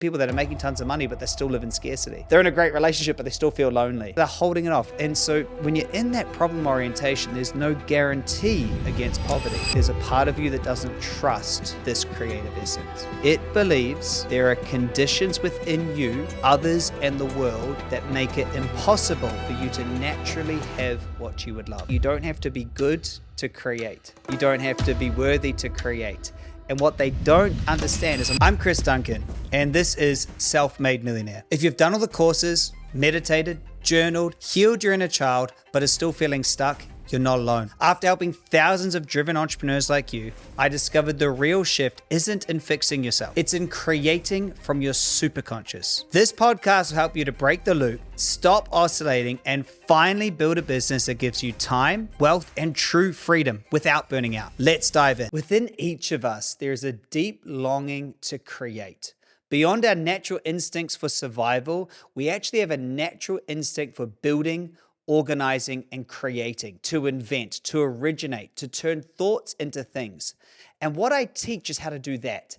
people that are making tons of money, but they still live in scarcity. They're in a great relationship, but they still feel lonely. They're holding it off. And so when you're in that problem orientation, there's no guarantee against poverty. There's a part of you that doesn't trust this creative essence. It believes there are conditions within you, others, and the world that make it impossible for you to naturally have what you would love. You don't have to be good to create. You don't have to be worthy to create. And what they don't understand is, I'm Chris Duncan, and this is Self-Made Millionaire. If you've done all the courses, meditated, journaled, healed your inner child, but are still feeling stuck, you're not alone. After helping thousands of driven entrepreneurs like you, I discovered the real shift isn't in fixing yourself. It's in creating from your superconscious. This podcast will help you to break the loop, stop oscillating, and finally build a business that gives you time, wealth, and true freedom without burning out. Let's dive in. Within each of us, there is a deep longing to create. Beyond our natural instincts for survival, we actually have a natural instinct for building, organizing, and creating, to invent, to originate, to turn thoughts into things. And what I teach is how to do that.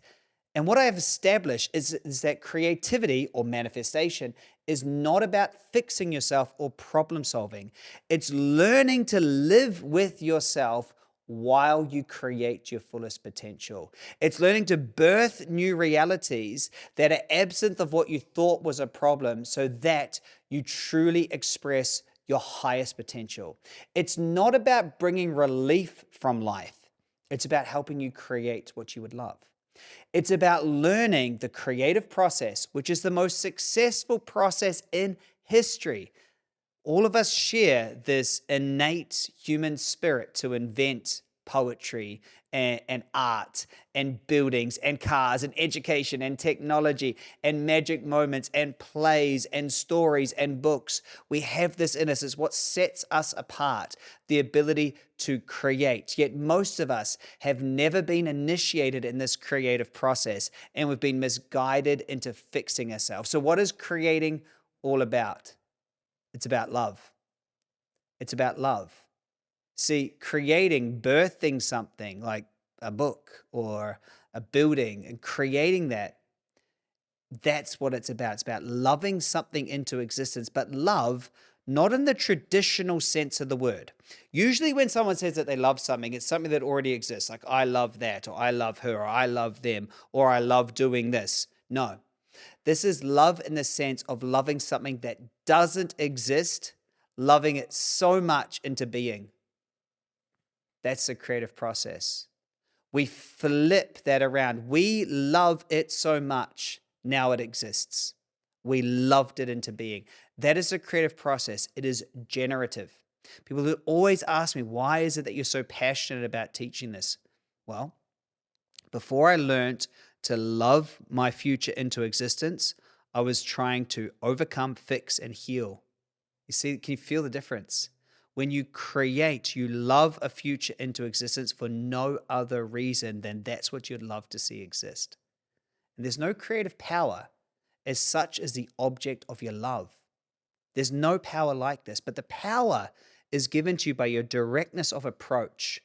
And what I have established is that creativity or manifestation is not about fixing yourself or problem solving. It's learning to live with yourself while you create your fullest potential. It's learning to birth new realities that are absent of what you thought was a problem so that you truly express your highest potential. It's not about bringing relief from life. It's about helping you create what you would love. It's about learning the creative process, which is the most successful process in history. All of us share this innate human spirit to invent poetry and art and buildings and cars and education and technology and magic moments and plays and stories and books. We have this in us. It's what sets us apart, the ability to create. Yet most of us have never been initiated in this creative process, and we've been misguided into fixing ourselves. So what is creating all about? It's about love. It's about love. See, creating, birthing something like a book or a building and creating that's what it's about. It's about loving something into existence, but love not in the traditional sense of the word. Usually when someone says that they love something, it's something that already exists, like I love that, or I love her, or I love them, or I love doing this. No, this is love in the sense of loving something that doesn't exist, loving it so much into being. That's the creative process. We flip that around. We love it so much, now it exists. We loved it into being. That is a creative process. It is generative. People who always ask me, why is it that you're so passionate about teaching this? Well, before I learned to love my future into existence, I was trying to overcome, fix, and heal. You see, can you feel the difference? When you create, you love a future into existence for no other reason than that's what you'd love to see exist. And there's no creative power as such as the object of your love. There's no power like this, but the power is given to you by your directness of approach.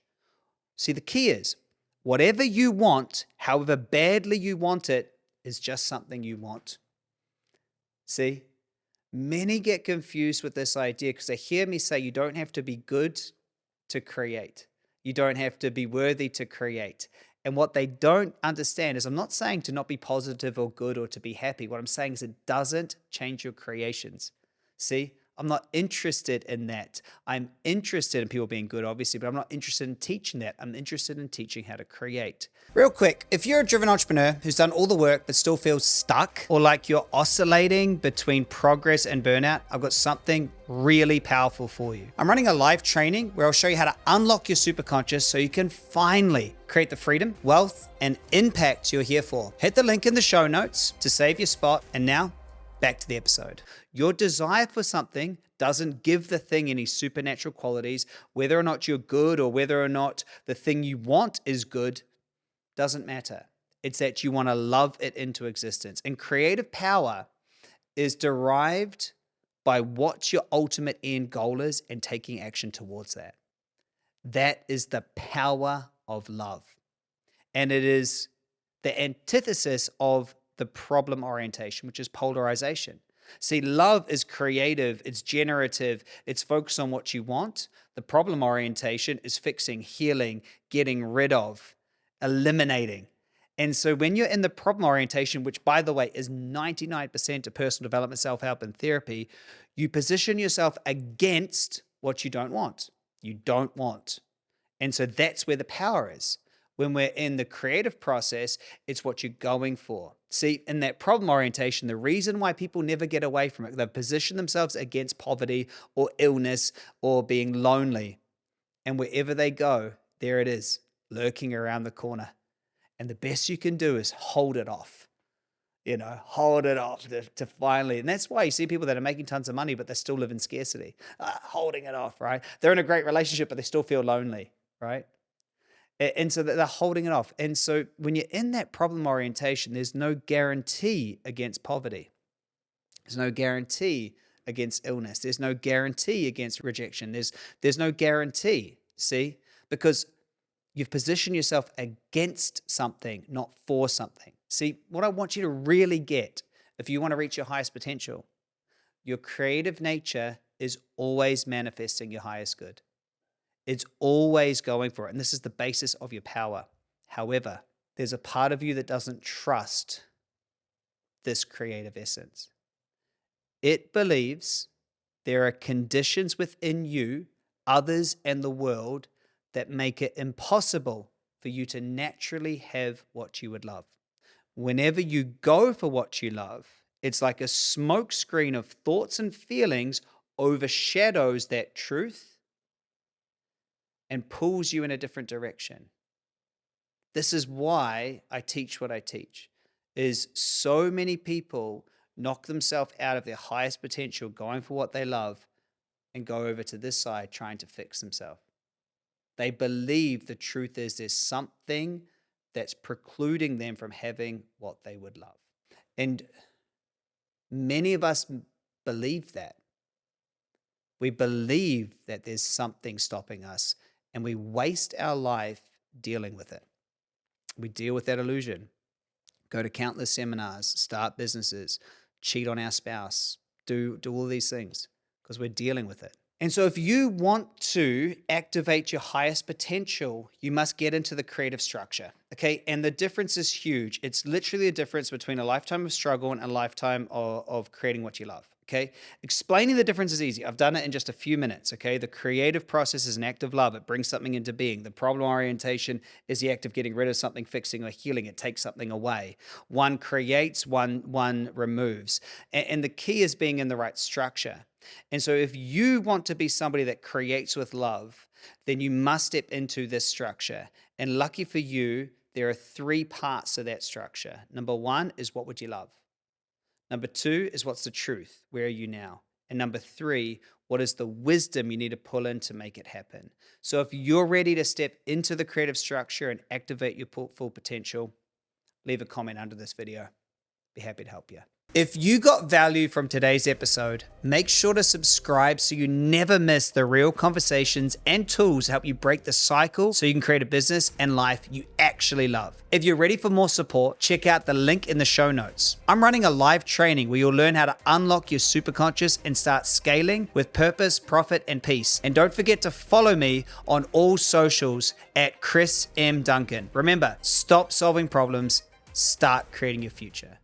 See, the key is whatever you want, however badly you want it, is just something you want. See? Many get confused with this idea because they hear me say you don't have to be good to create. You don't have to be worthy to create. And what they don't understand is I'm not saying to not be positive or good or to be happy. What I'm saying is it doesn't change your creations. See, I'm not interested in that. I'm interested in people being good, obviously, but I'm not interested in teaching that. I'm interested in teaching how to create. Real quick, if you're a driven entrepreneur who's done all the work but still feels stuck or like you're oscillating between progress and burnout, I've got something really powerful for you. I'm running a live training where I'll show you how to unlock your superconscious so you can finally create the freedom, wealth, and impact you're here for. Hit the link in the show notes to save your spot. And now, back to the episode. Your desire for something doesn't give the thing any supernatural qualities. Whether or not you're good or whether or not the thing you want is good doesn't matter. It's that you want to love it into existence. And creative power is derived by what your ultimate end goal is and taking action towards that. That is the power of love. And it is the antithesis of the problem orientation, which is polarization. See, love is creative, it's generative, it's focused on what you want. The problem orientation is fixing, healing, getting rid of, eliminating. And so when you're in the problem orientation, which by the way is 99% of personal development, self-help, and therapy, you position yourself against what you don't want. You don't want. And so that's where the power is. When we're in the creative process, it's what you're going for. See, in that problem orientation, the reason why people never get away from it, they've positioned themselves against poverty or illness or being lonely. And wherever they go, there it is, lurking around the corner. And the best you can do is hold it off. Hold it off to finally, and that's why you see people that are making tons of money, but they still live in scarcity, holding it off, right? They're in a great relationship, but they still feel lonely, right? And so they're holding it off. And so when you're in that problem orientation, there's no guarantee against poverty. There's no guarantee against illness. There's no guarantee against rejection. There's no guarantee, see? Because you've positioned yourself against something, not for something. See, what I want you to really get, if you want to reach your highest potential, your creative nature is always manifesting your highest good. It's always going for it. And this is the basis of your power. However, there's a part of you that doesn't trust this creative essence. It believes there are conditions within you, others, and the world that make it impossible for you to naturally have what you would love. Whenever you go for what you love, it's like a smoke screen of thoughts and feelings overshadows that truth and pulls you in a different direction. This is why I teach what I teach, is so many people knock themselves out of their highest potential going for what they love and go over to this side trying to fix themselves. They believe the truth is there's something that's precluding them from having what they would love. And many of us believe that. We believe that there's something stopping us, and we waste our life dealing with it. We deal with that illusion. Go to countless seminars, start businesses, cheat on our spouse, do all these things because we're dealing with it. And so if you want to activate your highest potential, you must get into the creative structure, okay? And the difference is huge. It's literally a difference between a lifetime of struggle and a lifetime of creating what you love, okay? Explaining the difference is easy. I've done it in just a few minutes, okay? The creative process is an act of love. It brings something into being. The problem orientation is the act of getting rid of something, fixing or healing. It takes something away. One creates, one removes. And the key is being in the right structure. And so if you want to be somebody that creates with love, then you must step into this structure. And lucky for you, there are 3 parts of that structure. Number 1 is what would you love? Number 2 is what's the truth? Where are you now? And number 3, what is the wisdom you need to pull in to make it happen? So if you're ready to step into the creative structure and activate your full potential, leave a comment under this video. Be happy to help you. If you got value from today's episode, make sure to subscribe so you never miss the real conversations and tools to help you break the cycle so you can create a business and life you actually love. If you're ready for more support, check out the link in the show notes. I'm running a live training where you'll learn how to unlock your superconscious and start scaling with purpose, profit, and peace. And don't forget to follow me on all socials at Chris M. Duncan. Remember, stop solving problems, start creating your future.